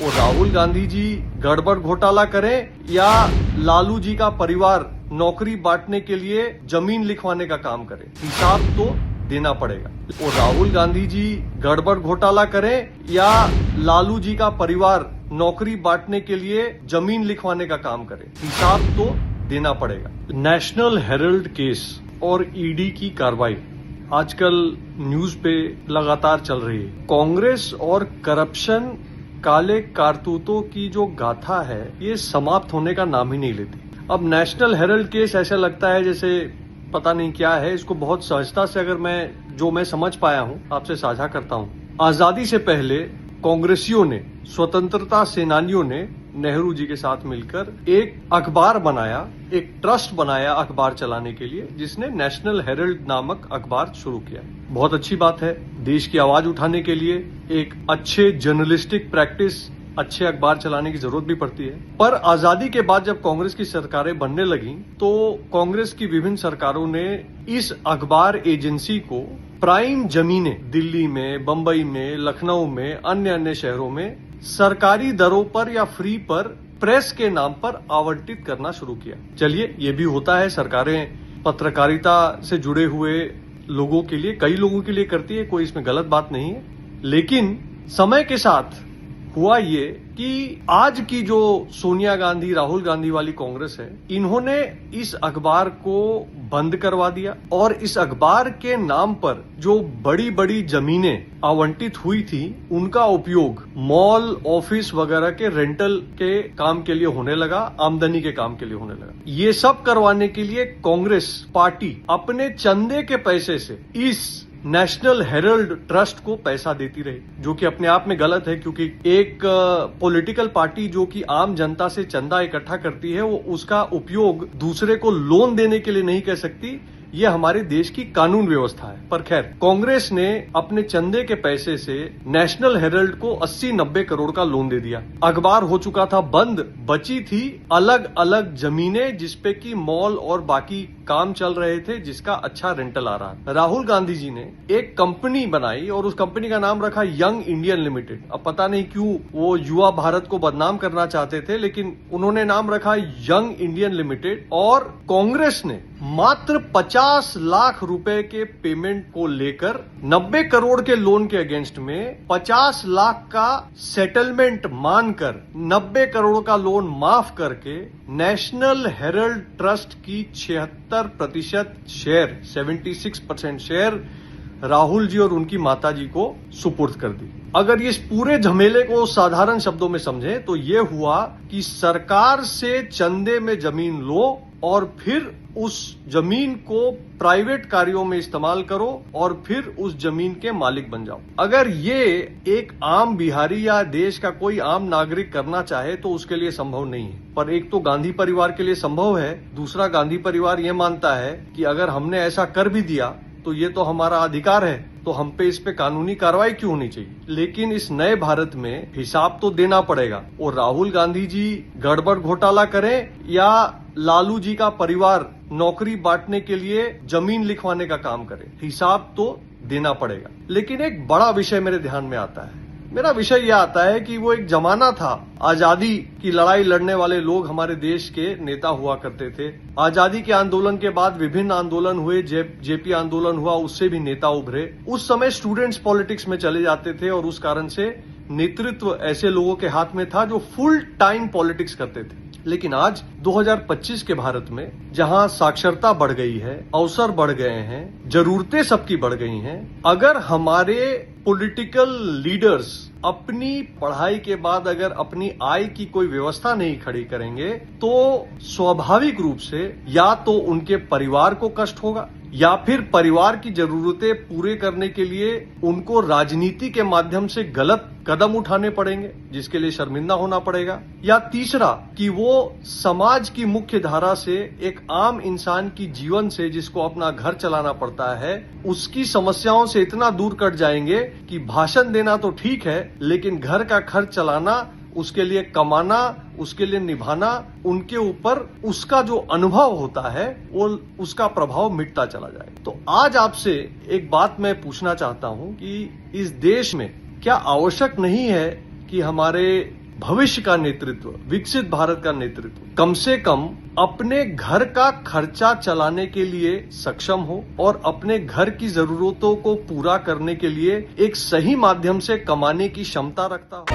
वो राहुल गांधी जी गड़बड़ घोटाला करें या लालू जी का परिवार नौकरी बांटने के लिए जमीन लिखवाने का काम करे, हिसाब तो देना पड़ेगा। वो राहुल गांधी जी गड़बड़ घोटाला करें या लालू जी का परिवार नौकरी बांटने के लिए जमीन लिखवाने का काम करे, हिसाब तो देना पड़ेगा। नेशनल हेराल्ड केस और ईडी की कार्रवाई आजकल न्यूज पे लगातार चल रही है। कांग्रेस और करप्शन, काले कारतूतों की जो गाथा है, ये समाप्त होने का नाम ही नहीं लेती। अब नेशनल हेराल्ड केस ऐसा लगता है जैसे पता नहीं क्या है। इसको बहुत सहजता से अगर मैं समझ पाया हूं आपसे साझा करता हूं। आजादी से पहले कांग्रेसियों ने, स्वतंत्रता सेनानियों ने नेहरू जी के साथ मिलकर एक अखबार बनाया, एक ट्रस्ट बनाया अखबार चलाने के लिए, जिसने नेशनल हेराल्ड नामक अखबार शुरू किया। बहुत अच्छी बात है। देश की आवाज उठाने के लिए एक अच्छे जर्नलिस्टिक प्रैक्टिस, अच्छे अखबार चलाने की जरूरत भी पड़ती है। पर आजादी के बाद जब कांग्रेस की सरकारें बनने लगी तो कांग्रेस की विभिन्न सरकारों ने इस अखबार एजेंसी को प्राइम जमीनें दिल्ली में, बंबई में, लखनऊ में, अन्य शहरों में सरकारी दरों पर या फ्री पर प्रेस के नाम पर आवंटित करना शुरू किया। चलिए, ये भी होता है। सरकारें पत्रकारिता से जुड़े हुए लोगों के लिए, कई लोगों के लिए करती है, कोई इसमें गलत बात नहीं है। लेकिन समय के साथ हुआ ये कि आज की जो सोनिया गांधी, राहुल गांधी वाली कांग्रेस है, इन्होंने इस अखबार को बंद करवा दिया और इस अखबार के नाम पर जो बड़ी बड़ी जमीनें आवंटित हुई थी, उनका उपयोग मॉल, ऑफिस वगैरह के रेंटल के काम के लिए होने लगा, आमदनी के काम के लिए होने लगा। ये सब करवाने के लिए कांग्रेस पार्टी अपने चंदे के पैसे से इस नेशनल हेराल्ड ट्रस्ट को पैसा देती रही, जो कि अपने आप में गलत है, क्योंकि एक पॉलिटिकल पार्टी जो कि आम जनता से चंदा इकट्ठा करती है, वो उसका उपयोग दूसरे को लोन देने के लिए नहीं कर सकती। ये हमारे देश की कानून व्यवस्था है। पर खैर, कांग्रेस ने अपने चंदे के पैसे से नेशनल हेराल्ड को 80-90 करोड़ का लोन दे दिया। अखबार हो चुका था बंद, बची थी अलग अलग जमीनें जिसपे की मॉल और बाकी काम चल रहे थे, जिसका अच्छा रेंटल आ रहा। राहुल गांधी जी ने एक कंपनी बनाई और उस कंपनी का नाम रखा यंग इंडियन लिमिटेड। अब पता नहीं क्यों वो युवा भारत को बदनाम करना चाहते थे, लेकिन उन्होंने नाम रखा यंग इंडियन लिमिटेड। और कांग्रेस ने मात्र 50 लाख रुपए के पेमेंट को लेकर 90 करोड़ के लोन के अगेंस्ट में 50 लाख का सेटलमेंट मानकर 90 करोड़ का लोन माफ करके नेशनल हेराल्ड ट्रस्ट की 76% शेयर, 76% शेयर राहुल जी और उनकी माता जी को सुपुर्द कर दी। अगर इस पूरे झमेले को साधारण शब्दों में समझे तो ये हुआ कि सरकार से चंदे में जमीन लो और फिर उस जमीन को प्राइवेट कार्यों में इस्तेमाल करो और फिर उस जमीन के मालिक बन जाओ। अगर ये एक आम बिहारी या देश का कोई आम नागरिक करना चाहे तो उसके लिए संभव नहीं है। पर एक तो गांधी परिवार के लिए संभव है, दूसरा गांधी परिवार ये मानता है कि अगर हमने ऐसा कर भी दिया तो ये तो हमारा अधिकार है, तो हम पे इस पे कानूनी कार्रवाई क्यों होनी चाहिए। लेकिन इस नए भारत में हिसाब तो देना पड़ेगा। और राहुल गांधी जी गड़बड़ घोटाला करें या लालू जी का परिवार नौकरी बांटने के लिए जमीन लिखवाने का काम करे, हिसाब तो देना पड़ेगा। लेकिन एक बड़ा विषय मेरे ध्यान में आता है। मेरा विषय यह आता है कि वो एक जमाना था, आजादी की लड़ाई लड़ने वाले लोग हमारे देश के नेता हुआ करते थे। आजादी के आंदोलन के बाद विभिन्न आंदोलन हुए, जेपी आंदोलन हुआ, उससे भी नेता उभरे। उस समय स्टूडेंट्स पॉलिटिक्स में चले जाते थे और उस कारण से नेतृत्व ऐसे लोगों के हाथ में था जो फुल टाइम पॉलिटिक्स करते थे। लेकिन आज 2025 के भारत में, जहां साक्षरता बढ़ गई है, अवसर बढ़ गए हैं, जरूरतें सबकी बढ़ गई हैं, अगर हमारे पॉलिटिकल लीडर्स अपनी पढ़ाई के बाद अगर अपनी आय की कोई व्यवस्था नहीं खड़ी करेंगे तो स्वाभाविक रूप से या तो उनके परिवार को कष्ट होगा या फिर परिवार की जरूरतें पूरे करने के लिए उनको राजनीति के माध्यम से गलत कदम उठाने पड़ेंगे, जिसके लिए शर्मिंदा होना पड़ेगा। या तीसरा कि वो समाज की मुख्य धारा से, एक आम इंसान की जीवन से, जिसको अपना घर चलाना पड़ता है, उसकी समस्याओं से इतना दूर कट जाएंगे कि भाषण देना तो ठीक है, लेकिन घर का खर्च चलाना, उसके लिए कमाना, उसके लिए निभाना, उनके ऊपर उसका जो अनुभव होता है वो उसका प्रभाव मिटता चला जाए। तो आज आपसे एक बात मैं पूछना चाहता हूं कि इस देश में क्या आवश्यक नहीं है कि हमारे भविष्य का नेतृत्व, विकसित भारत का नेतृत्व कम से कम अपने घर का खर्चा चलाने के लिए सक्षम हो और अपने घर की जरूरतों को पूरा करने के लिए एक सही माध्यम से कमाने की क्षमता रखता हो।